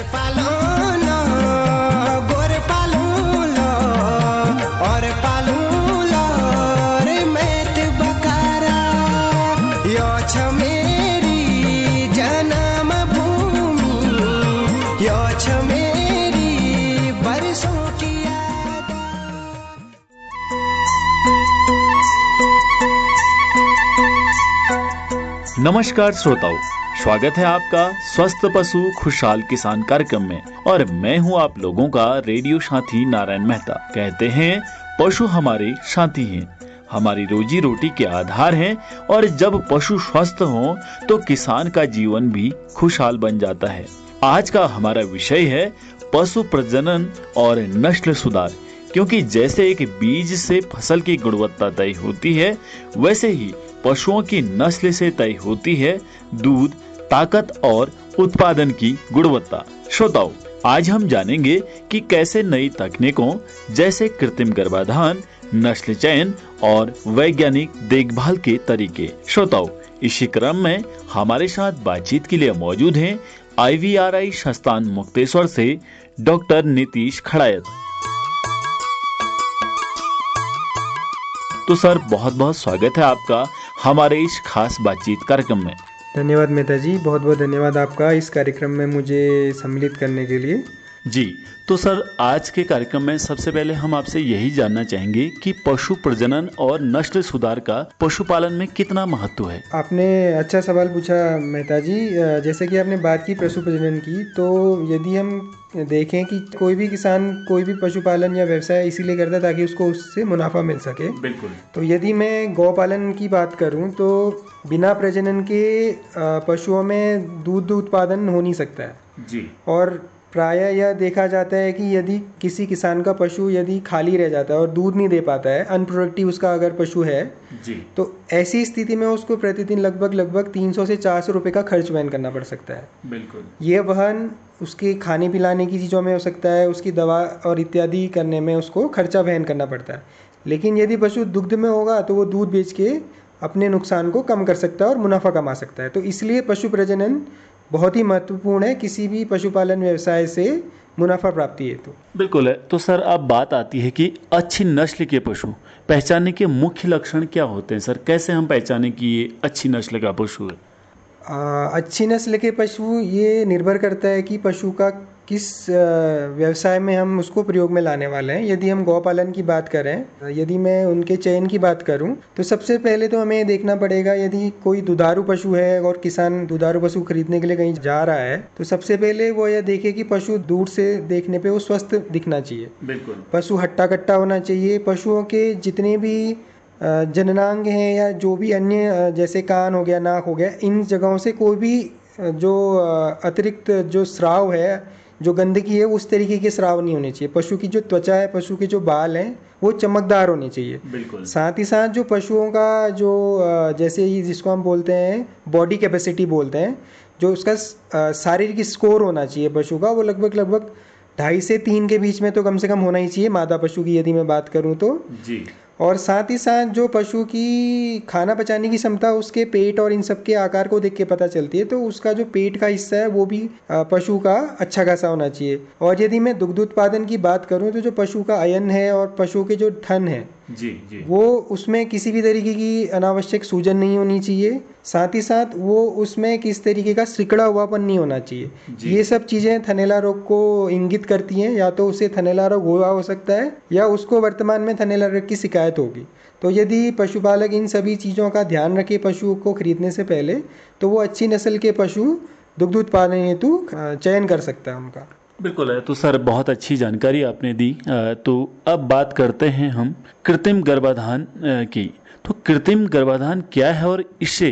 पालो लो गोर पालो लो और पालो लो रे मैत बकारा यो छ मेरी जन्म भूमि यो छ मेरी बरसों की याद। नमस्कार श्रोताओं, स्वागत है आपका स्वस्थ पशु खुशहाल किसान कार्यक्रम में। और मैं हूं आप लोगों का रेडियो साथी नारायण मेहता। कहते हैं पशु हमारे साथी हैं, हमारी रोजी रोटी के आधार हैं और जब पशु स्वस्थ हों तो किसान का जीवन भी खुशहाल बन जाता है। आज का हमारा विषय है पशु प्रजनन और नस्ल सुधार। क्योंकि जैसे एक बीज से फसल की गुणवत्ता तय होती है, वैसे ही पशुओं की नस्ल से तय होती है दूध, ताकत और उत्पादन की गुणवत्ता। श्रोताओं, आज हम जानेंगे कि कैसे नई तकनीकों जैसे कृत्रिम गर्भाधान, नस्ल चयन और वैज्ञानिक देखभाल के तरीके। श्रोताओं, इसी क्रम में हमारे साथ बातचीत के लिए मौजूद हैं IVRI संस्थान मुक्तेश्वर से डॉक्टर नीतीश खड़ायत। तो सर, बहुत बहुत स्वागत है आपका हमारे इस खास बातचीत कार्यक्रम में। धन्यवाद मेहता जी, बहुत बहुत धन्यवाद आपका इस कार्यक्रम में मुझे सम्मिलित करने के लिए। जी, तो सर, आज के कार्यक्रम में सबसे पहले हम आपसे यही जानना चाहेंगे कि पशु प्रजनन और नस्ल सुधार का पशुपालन में कितना महत्व है। आपने अच्छा सवाल पूछा मेहता जी। जैसे कि आपने बात की पशु प्रजनन की, तो यदि हम देखें कि कोई भी किसान कोई भी पशुपालन या व्यवसाय इसीलिए करता है ताकि उसको उससे मुनाफा मिल सके। बिल्कुल। तो यदि मैं गौपालन की बात करूं तो बिना प्रजनन के पशुओं में दूध उत्पादन हो नहीं सकता है जी। और प्रायः यह देखा जाता है कि यदि किसी किसान का पशु यदि खाली रह जाता है और दूध नहीं दे पाता है, अनप्रोडक्टिव उसका अगर पशु है जी, तो ऐसी स्थिति में उसको प्रतिदिन लगभग 300 से 400 रुपये का खर्च वहन करना पड़ सकता है। बिल्कुल। ये वहन उसके खाने पिलाने की चीज़ों में हो सकता है, उसकी दवा और इत्यादि करने में उसको खर्चा वहन करना पड़ता है। लेकिन यदि पशु दुग्ध में होगा तो वो दूध बेच के अपने नुकसान को कम कर सकता है और मुनाफा कमा सकता है। तो इसलिए पशु प्रजनन बहुत ही महत्वपूर्ण है किसी भी पशुपालन व्यवसाय से मुनाफा प्राप्ति हेतु। बिल्कुल है। तो सर, अब बात आती है कि अच्छी नस्ल के पशु पहचानने के मुख्य लक्षण क्या होते हैं। सर, कैसे हम पहचाने कि ये अच्छी नस्ल का पशु है। अच्छी नस्ल के पशु ये निर्भर करता है कि पशु का किस व्यवसाय में हम उसको प्रयोग में लाने वाले हैं। यदि हम गौपालन की बात करें, यदि मैं उनके चयन की बात करूं, तो सबसे पहले तो हमें देखना पड़ेगा यदि कोई दुधारू पशु है और किसान दुधारू पशु खरीदने के लिए कहीं जा रहा है तो सबसे पहले वो यह देखे कि पशु दूर से देखने पे वो स्वस्थ दिखना चाहिए। बिल्कुल। पशु हट्टा कट्टा होना चाहिए। पशुओं के जितने भी जननांग हैं या जो भी अन्य जैसे कान हो गया, नाक हो गया, इन जगहों से कोई भी जो अतिरिक्त जो स्राव है, जो गंदगी है, उस तरीके के स्राव नहीं होने चाहिए। पशु की जो त्वचा है, पशु के जो बाल हैं, वो चमकदार होने चाहिए। बिल्कुल। साथ ही साथ जो पशुओं का जो जैसे जिसको हम बोलते हैं बॉडी कैपेसिटी बोलते हैं, जो उसका शारीरिक स्कोर होना चाहिए पशु का, वो लगभग 2.5 से 3 के बीच में तो कम से कम होना ही चाहिए, मादा पशु की यदि मैं बात करूं तो। जी। और साथ ही साथ जो पशु की खाना पचाने की क्षमता उसके पेट और इन सब के आकार को देख के पता चलती है। तो उसका जो पेट का हिस्सा है वो भी पशु का अच्छा खासा होना चाहिए। और यदि मैं दुग्ध उत्पादन की बात करूं तो जो पशु का अयन है और पशु के जो थन है जी जी, वो उसमें किसी भी तरीके की अनावश्यक सूजन नहीं होनी चाहिए। साथ ही साथ वो उसमें किस तरीके का सिकुड़ा हुआपन नहीं होना चाहिए। ये सब चीज़ें थनैला रोग को इंगित करती हैं। या तो उसे थनैला रोग हुआ हो सकता है या उसको वर्तमान में थनैला रोग की शिकायत होगी। तो यदि पशुपालक इन सभी चीज़ों का ध्यान रखे पशु को खरीदने से पहले, तो वो अच्छी नस्ल के पशु दुग्ध उत्पादन हेतु चयन कर सकता है उनका। बिल्कुल है। तो सर, बहुत अच्छी जानकारी आपने दी। तो अब बात करते हैं हम कृत्रिम गर्भाधान की। तो कृत्रिम गर्भाधान क्या है और इससे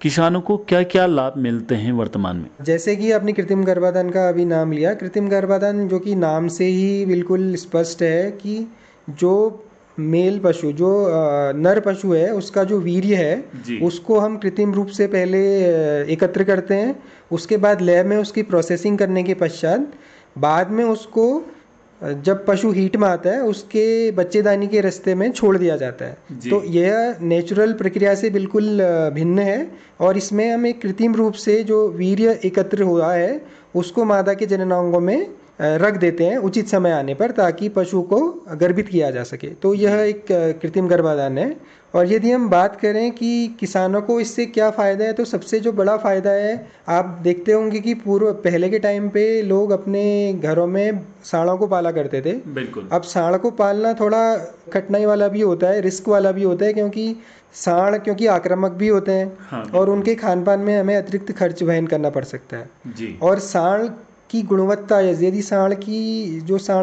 किसानों को क्या क्या लाभ मिलते हैं वर्तमान में। जैसे कि आपने कृत्रिम गर्भाधान का अभी नाम लिया, कृत्रिम गर्भाधान जो कि नाम से ही बिल्कुल स्पष्ट है कि जो मेल पशु, जो नर पशु है, उसका जो वीर्य है उसको हम कृत्रिम रूप से पहले एकत्र करते हैं। उसके बाद लैब में उसकी प्रोसेसिंग करने के पश्चात बाद में उसको जब पशु हीट में आता है उसके बच्चेदानी के रास्ते में छोड़ दिया जाता है। तो यह नेचुरल प्रक्रिया से बिल्कुल भिन्न है और इसमें हम एक कृत्रिम रूप से जो वीर्य एकत्र हुआ है उसको मादा के जननांगों में रख देते हैं उचित समय आने पर, ताकि पशु को गर्भित किया जा सके। तो यह एक कृत्रिम गर्भाधान है। और यदि हम बात करें कि किसानों को इससे क्या फ़ायदा है, तो सबसे जो बड़ा फ़ायदा है, आप देखते होंगे कि पहले के टाइम पे लोग अपने घरों में सांडों को पाला करते थे। बिल्कुल। अब सांड को पालना थोड़ा कठिनाई वाला भी होता है, रिस्क वाला भी होता है, क्योंकि आक्रामक भी होते हैं। हाँ, और उनके खान पान में हमें अतिरिक्त खर्च वहन करना पड़ सकता है। जी। और सांड की गुणवत्ता, यदि सांड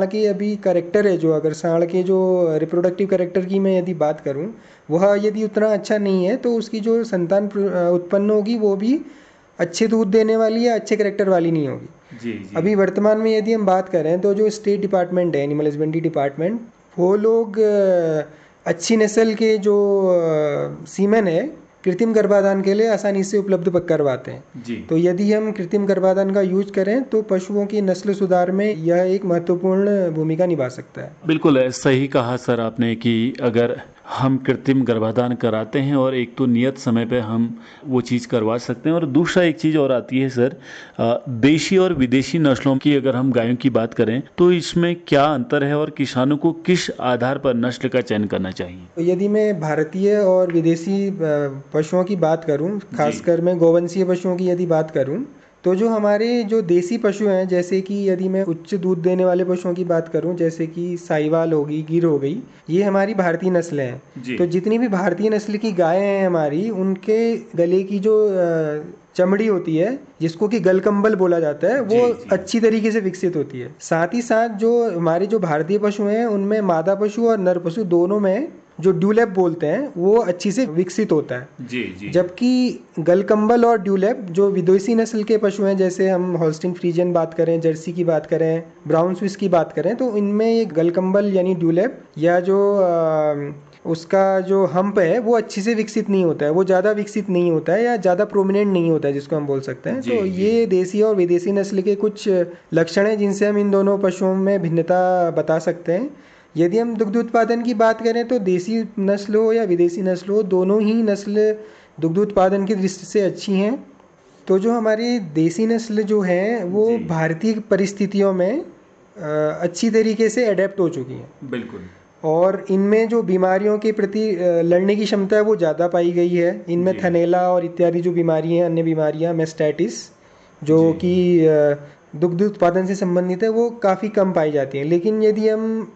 की अभी करेक्टर है, जो अगर सांड के जो रिप्रोडक्टिव करेक्टर की मैं यदि बात करूं, वह यदि उतना अच्छा नहीं है, तो उसकी जो संतान उत्पन्न होगी वो भी अच्छे दूध देने वाली या अच्छे करेक्टर वाली नहीं होगी। जी जी। अभी वर्तमान में यदि हम बात करें, तो जो स्टेट डिपार्टमेंट है, एनिमल हस्बेंड्री डिपार्टमेंट, वो लोग अच्छी नस्ल के जो सीमेन है कृत्रिम गर्भाधान के लिए आसानी से उपलब्ध करवाते हैं। जी। तो यदि हम कृत्रिम गर्भाधान का यूज करें, तो पशुओं की नस्ल सुधार में यह एक महत्वपूर्ण भूमिका निभा सकता है। बिल्कुल सही कहा सर आपने कि अगर हम कृत्रिम गर्भाधान कराते हैं और एक तो नियत समय पे हम वो चीज़ करवा सकते हैं, और दूसरा एक चीज़ और आती है सर, देशी और विदेशी नस्लों की अगर हम गायों की बात करें तो इसमें क्या अंतर है और किसानों को किस आधार पर नस्ल का चयन करना चाहिए? तो यदि मैं भारतीय और विदेशी पशुओं की बात करूं, खासकर मैं गोवंशीय पशुओं की यदि बात करूं, तो जो हमारे जो देसी पशु हैं, जैसे कि यदि मैं उच्च दूध देने वाले पशुओं की बात करूं, जैसे कि साहिवाल होगी, गिर हो गई, ये हमारी भारतीय नस्लें हैं। तो जितनी भी भारतीय नस्ल की गायें हैं हमारी, उनके गले की जो चमड़ी होती है, जिसको कि गलकंबल बोला जाता है, वो अच्छी तरीके से विकसित होती है। साथ ही साथ जो हमारे जो भारतीय पशु हैं, उनमें मादा पशु और नर पशु दोनों में जो ड्यूलैप बोलते हैं, वो अच्छी से विकसित होता है। जी जी। जबकि गलकंबल और ड्यूलैप जो विदेशी नस्ल के पशु हैं, जैसे हम हॉल्स्टीन फ्रीजियन बात करें, जर्सी की बात करें, ब्राउन स्विस की बात करें, तो इनमें ये गलकंबल यानी ड्यूलैप या जो उसका जो हम्प है, वो अच्छी से विकसित नहीं होता है, वो ज़्यादा विकसित नहीं होता है या ज़्यादा प्रोमिनेंट नहीं होता है, जिसको हम बोल सकते हैं। तो ये देसी और विदेशी नस्ल के कुछ लक्षण हैं जिनसे हम इन दोनों पशुओं में भिन्नता बता सकते हैं। यदि हम दुग्ध उत्पादन की बात करें, तो देसी नस्ल हो या विदेशी नस्ल हो, दोनों ही नस्ल दुग्ध उत्पादन की दृष्टि से अच्छी हैं। तो जो हमारी देसी नस्ल जो है, वो भारतीय परिस्थितियों में अच्छी तरीके से अडेप्ट हो चुकी हैं। बिल्कुल। और इनमें जो बीमारियों के प्रति लड़ने की क्षमता है, वो ज़्यादा पाई गई है। इनमें थनैला और इत्यादि जो बीमारी हैं, अन्य बीमारियां, मेस्टाइटिस, जो कि दुग्ध उत्पादन से संबंधित है, वो काफ़ी कम पाई जाती हैं। लेकिन यदि हम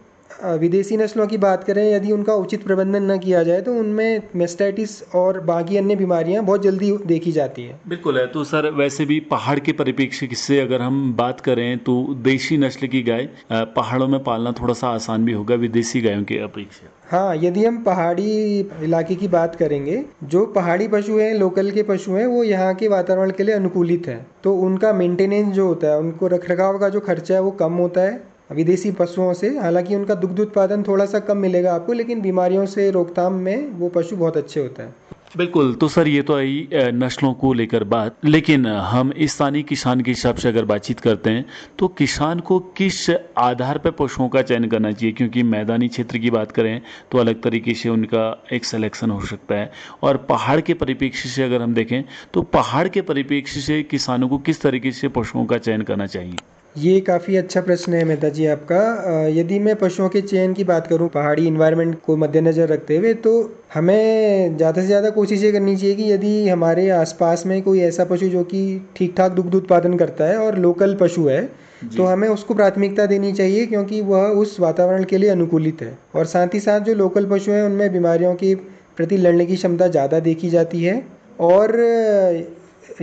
विदेशी नस्लों की बात करें, यदि उनका उचित प्रबंधन न किया जाए, तो उनमें मेस्टाइटिस और बाकी अन्य बीमारियां बहुत जल्दी देखी जाती हैं। बिल्कुल है। तो सर वैसे भी पहाड़ के परिप्रेक्ष्य से अगर हम बात करें, तो देशी नस्ल की गाय पहाड़ों में पालना थोड़ा सा आसान भी होगा विदेशी गायों के अपेक्षा। हाँ, यदि हम पहाड़ी इलाके की बात करेंगे, जो पहाड़ी पशु हैं, लोकल के पशु हैं, वो यहाँ के वातावरण के लिए अनुकूलित हैं। तो उनका मेंटेनेंस जो होता है, उनको रखरखाव का जो खर्चा है, वो कम होता है विदेशी पशुओं से। हालांकि उनका दुग्ध उत्पादन थोड़ा सा कम मिलेगा आपको, लेकिन बीमारियों से रोकथाम में वो पशु बहुत अच्छे होते हैं। बिल्कुल। तो सर ये तो आई नस्लों को लेकर बात, लेकिन हम स्थानीय किसान के हिसाब से अगर बातचीत करते हैं, तो किसान को किस आधार पर पशुओं का चयन करना चाहिए? क्योंकि मैदानी क्षेत्र की बात करें तो अलग तरीके से उनका एक सिलेक्शन हो सकता है, और पहाड़ के परिप्रेक्ष्य से अगर हम देखें, तो पहाड़ के परिप्रेक्ष्य से किसानों को किस तरीके से पशुओं का चयन करना चाहिए? ये काफ़ी अच्छा प्रश्न है मेहता जी आपका। यदि मैं पशुओं के चयन की बात करूं पहाड़ी इन्वायरमेंट को मद्देनज़र रखते हुए, तो हमें ज़्यादा से ज़्यादा कोशिश ये करनी चाहिए कि यदि हमारे आसपास में कोई ऐसा पशु जो कि ठीक ठाक दुग्ध उत्पादन करता है और लोकल पशु है, तो हमें उसको प्राथमिकता देनी चाहिए, क्योंकि वह उस वातावरण के लिए अनुकूलित है। और साथ ही साथ जो लोकल पशु हैं, उनमें बीमारियों के प्रति लड़ने की क्षमता ज़्यादा देखी जाती है। और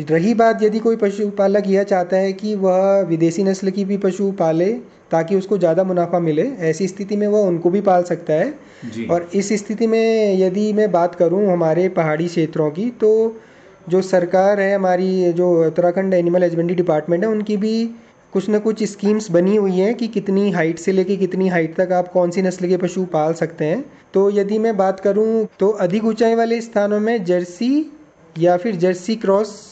रही बात, यदि कोई पशुपालक यह चाहता है कि वह विदेशी नस्ल की भी पशु पाले ताकि उसको ज़्यादा मुनाफा मिले, ऐसी स्थिति में वह उनको भी पाल सकता है। और इस स्थिति में यदि मैं बात करूं हमारे पहाड़ी क्षेत्रों की, तो जो सरकार है हमारी, जो उत्तराखंड एनिमल हस्बेंड्री डिपार्टमेंट है, उनकी भी कुछ न कुछ स्कीम्स बनी हुई हैं कि कितनी हाइट से लेके कितनी हाइट तक आप कौन सी नस्ल के पशु पाल सकते हैं। तो यदि मैं बात करूं, तो अधिक ऊंचाई वाले स्थानों में जर्सी या फिर जर्सी क्रॉस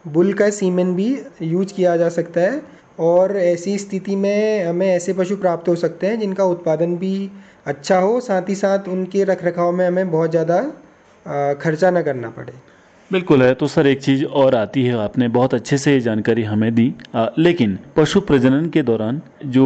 बुल का सीमेन भी यूज किया जा सकता है। और ऐसी स्थिति में हमें ऐसे पशु प्राप्त हो सकते हैं जिनका उत्पादन भी अच्छा हो, साथ ही साथ उनके रखरखाव में हमें बहुत ज़्यादा खर्चा न करना पड़े। बिल्कुल है। तो सर एक चीज़ और आती है, आपने बहुत अच्छे से ये जानकारी हमें दी, लेकिन पशु प्रजनन के दौरान जो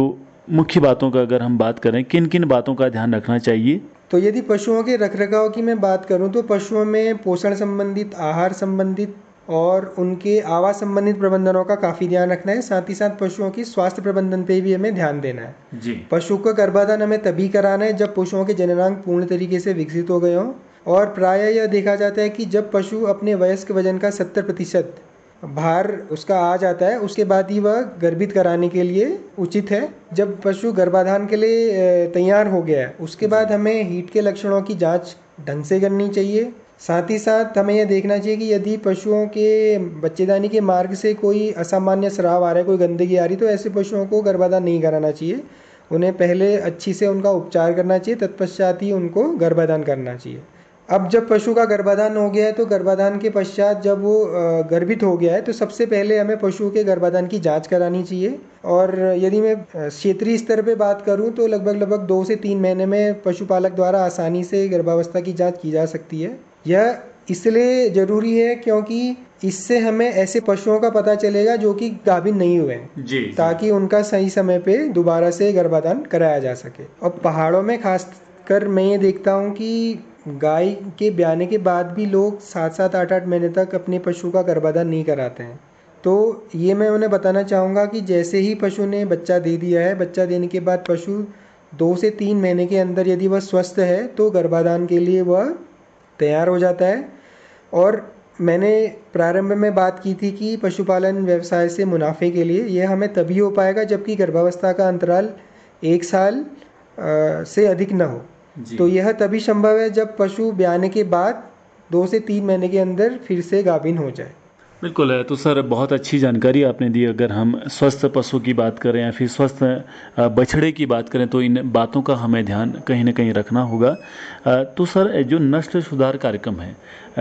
मुख्य बातों का अगर हम बात करें, किन किन बातों का ध्यान रखना चाहिए? तो यदि पशुओं के रखरखाव की मैं बात करूं तो पशुओं में पोषण संबंधित, आहार संबंधित और उनके आवास संबंधित प्रबंधनों का काफ़ी ध्यान रखना है। साथ ही साथ पशुओं की स्वास्थ्य प्रबंधन पे भी हमें ध्यान देना है। जी। पशु का गर्भाधान हमें तभी कराना है जब पशुओं के जननांग पूर्ण तरीके से विकसित हो गए हों, और प्रायः यह देखा जाता है कि जब पशु अपने वयस्क वजन का 70% भार उसका आ जाता है, उसके बाद ही वह गर्भित कराने के लिए उचित है। जब पशु गर्भाधान के लिए तैयार हो गया है, उसके बाद हमें हीट के लक्षणों की जांच ढंग से करनी चाहिए। साथ ही साथ हमें यह देखना चाहिए कि यदि पशुओं के बच्चेदानी के मार्ग से कोई असामान्य स्राव आ रहा है, कोई गंदगी आ रही, तो ऐसे पशुओं को गर्भाधान नहीं कराना चाहिए। उन्हें पहले अच्छी से उनका उपचार करना चाहिए, तत्पश्चात ही उनको गर्भाधान करना चाहिए। अब जब पशु का गर्भाधान हो गया है तो गर्भाधान के पश्चात जब वो गर्भित हो गया है तो सबसे पहले हमें पशु के गर्भाधान की जांच करानी चाहिए। और यदि मैं क्षेत्रीय स्तर पे बात करूं तो लगभग 2 से 3 महीने में पशुपालक द्वारा आसानी से गर्भावस्था की जांच की जा सकती है। यह इसलिए ज़रूरी है क्योंकि इससे हमें ऐसे पशुओं का पता चलेगा जो कि गाभिन नहीं हुए हैं, जी। ताकि उनका सही समय पे दोबारा से गर्भाधान कराया जा सके। और पहाड़ों में खासकर मैं ये देखता हूँ कि गाय के ब्याने के बाद भी लोग 7-7, 8-8 महीने तक अपने पशु का गर्भाधान नहीं कराते हैं। तो ये मैं उन्हें बताना चाहूँगा कि जैसे ही पशु ने बच्चा दे दिया है, बच्चा देने के बाद पशु 2 से 3 महीने के अंदर यदि वह स्वस्थ है तो गर्भाधान के लिए वह तैयार हो जाता है। और मैंने प्रारंभ में बात की थी कि पशुपालन व्यवसाय से मुनाफे के लिए यह हमें तभी हो पाएगा जबकि गर्भावस्था का अंतराल 1 साल से अधिक न हो। तो यह तभी संभव है जब पशु ब्याने के बाद 2 से 3 महीने के अंदर फिर से गाभिन हो जाए। बिल्कुल है। तो सर बहुत अच्छी जानकारी आपने दी। अगर हम स्वस्थ पशु की बात करें या फिर स्वस्थ बछड़े की बात करें तो इन बातों का हमें ध्यान कहीं ना कहीं रखना होगा। तो सर जो नस्ल सुधार कार्यक्रम है,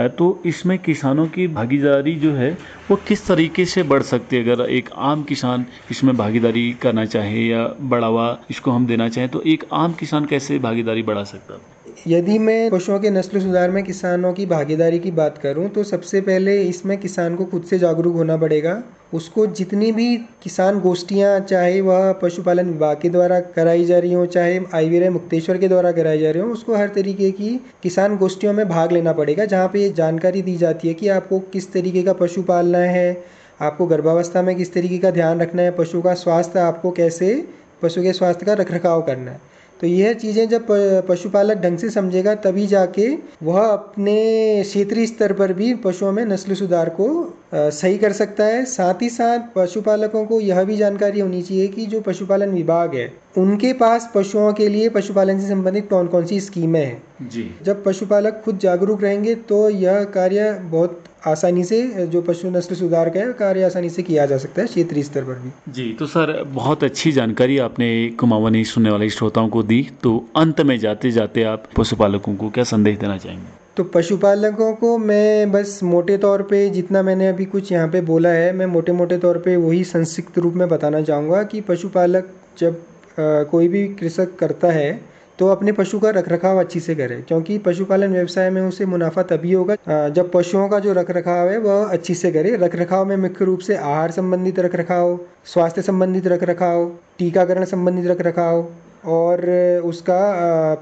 तो इसमें किसानों की भागीदारी जो है वो किस तरीके से बढ़ सकती है? अगर एक आम किसान इसमें भागीदारी करना चाहे या बढ़ावा इसको हम देना चाहें तो एक आम किसान कैसे भागीदारी बढ़ा सकता है? यदि मैं पशुओं के नस्ल सुधार में किसानों की भागीदारी की बात करूं तो सबसे पहले इसमें किसान को खुद से जागरूक होना पड़ेगा। उसको जितनी भी किसान गोष्ठियां, चाहे वह पशुपालन विभाग के द्वारा कराई जा रही हो, चाहे आईवीआर मुक्तेश्वर के द्वारा कराई जा रही हो, उसको हर तरीके की किसान गोष्ठियों में भाग लेना पड़ेगा, जहाँ पे ये जानकारी दी जाती है कि आपको किस तरीके का पशु पालना है, आपको गर्भावस्था में किस तरीके का ध्यान रखना है, पशु का स्वास्थ्य, आपको कैसे पशु के स्वास्थ्य का रखरखाव करना है। तो यह चीज़ें जब पशुपालक ढंग से समझेगा तभी जाके वह अपने क्षेत्रीय स्तर पर भी पशुओं में नस्ल सुधार को सही कर सकता है। साथ ही साथ पशुपालकों को यह भी जानकारी होनी चाहिए कि जो पशुपालन विभाग है उनके पास पशुओं के लिए पशुपालन से संबंधित कौन कौन सी स्कीमें हैं। जी। जब पशुपालक खुद जागरूक रहेंगे तो यह कार्य बहुत आसानी से, जो पशु नस्ल सुधार का है, कार्य आसानी से किया जा सकता है क्षेत्रीय स्तर पर भी। जी। तो सर बहुत अच्छी जानकारी आपने कुमाऊनी सुनने वाले श्रोताओं को दी। तो अंत में जाते जाते आप पशुपालकों को क्या संदेश देना चाहेंगे? तो पशुपालकों को मैं बस मोटे तौर पे जितना मैंने अभी कुछ यहाँ पे बोला है, मैं मोटे मोटे तौर पे वही संक्षिप्त रूप में बताना चाहूँगा कि पशुपालक जब कोई भी कृषक करता है तो अपने पशु का रखरखाव अच्छी से करे, क्योंकि पशुपालन व्यवसाय में उसे मुनाफा तभी होगा जब पशुओं का जो रखरखाव है वह अच्छी से करे। रखरखाव में मुख्य रूप से आहार संबंधित रखरखाव, स्वास्थ्य संबंधित रखरखाव, टीकाकरण संबंधित रखरखाव और उसका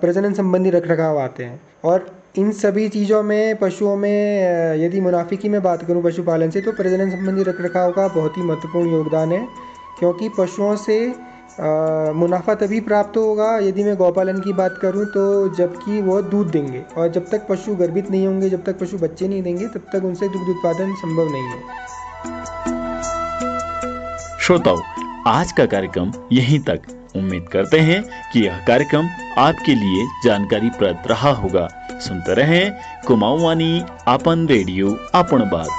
प्रजनन संबंधी रखरखाव आते हैं। और इन सभी चीज़ों में पशुओं में यदि मुनाफे की मैं बात करूं पशुपालन से, तो प्रजनन संबंधी रखरखाव का बहुत ही महत्वपूर्ण योगदान है, क्योंकि पशुओं से मुनाफा तभी प्राप्त होगा यदि मैं गौपालन की बात करूं तो जबकि वो दूध देंगे, और जब तक पशु गर्भित नहीं होंगे, जब तक पशु बच्चे नहीं देंगे, तब तक उनसे दुग्ध उत्पादन संभव नहीं है। श्रोताओं, आज का कार्यक्रम यहीं तक। उम्मीद करते हैं कि यह कार्यक्रम आपके लिए जानकारीप्रद रहा होगा। सुनते रहें कुमाऊवानी आपन रेडियो आपन बात।